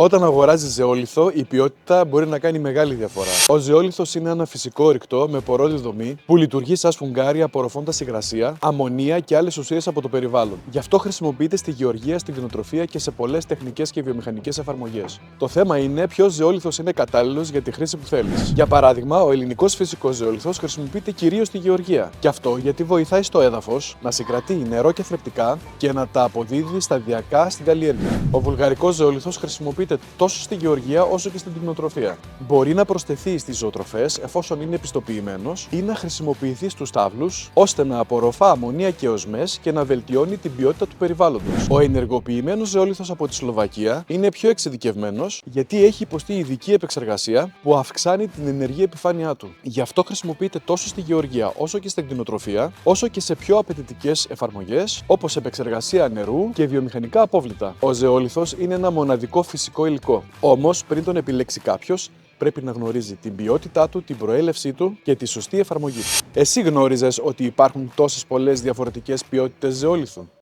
Όταν αγοράζεις ζεόλιθο, η ποιότητα μπορεί να κάνει μεγάλη διαφορά. Ο ζεόλιθος είναι ένα φυσικό ορυκτό με πορόδη δομή που λειτουργεί σαν σφουγγάρι απορροφώντας υγρασία, αμμονία και άλλες ουσίες από το περιβάλλον. Γι' αυτό χρησιμοποιείται στη γεωργία, στην κτηνοτροφία και σε πολλές τεχνικές και βιομηχανικές εφαρμογές. Το θέμα είναι ποιος ζεόλιθος είναι κατάλληλος για τη χρήση που θέλεις. Για παράδειγμα, ο ελληνικός φυσικός ζεόλιθος χρησιμοποιείται κυρίως στη γεωργία. Και αυτό γιατί βοηθάει στο έδαφος να συγκρατεί νερό και θρεπτικά και να τα αποδίδει σταδιακά στην καλλιέργεια. Ο βουλγαρικός ζεόλιθος χρησιμοποιείται τόσο στη γεωργία όσο και στην κτηνοτροφία. Μπορεί να προσθεθεί στις ζωοτροφές εφόσον είναι επιστοποιημένος ή να χρησιμοποιηθεί στους στάβλους ώστε να απορροφά αμμονία και οσμές και να βελτιώνει την ποιότητα του περιβάλλοντος. Ο ενεργοποιημένος ζεόλιθος από τη Σλοβακία είναι πιο εξειδικευμένος γιατί έχει υποστεί ειδική επεξεργασία που αυξάνει την ενεργή επιφάνειά του. Γι' αυτό χρησιμοποιείται τόσο στη γεωργία όσο και στην κτηνοτροφία, όσο και σε πιο απαιτητικές εφαρμογές όπως επεξεργασία νερού και βιομηχανικά απόβλητα. Ο ζεόλιθος είναι ένα μοναδικό φυσικό υλικό. Όμως, πριν τον επιλέξει κάποιος, πρέπει να γνωρίζει την ποιότητά του, την προέλευσή του και τη σωστή εφαρμογή. Εσύ γνώριζες ότι υπάρχουν τόσες πολλές διαφορετικές ποιότητες ζεόλιθου?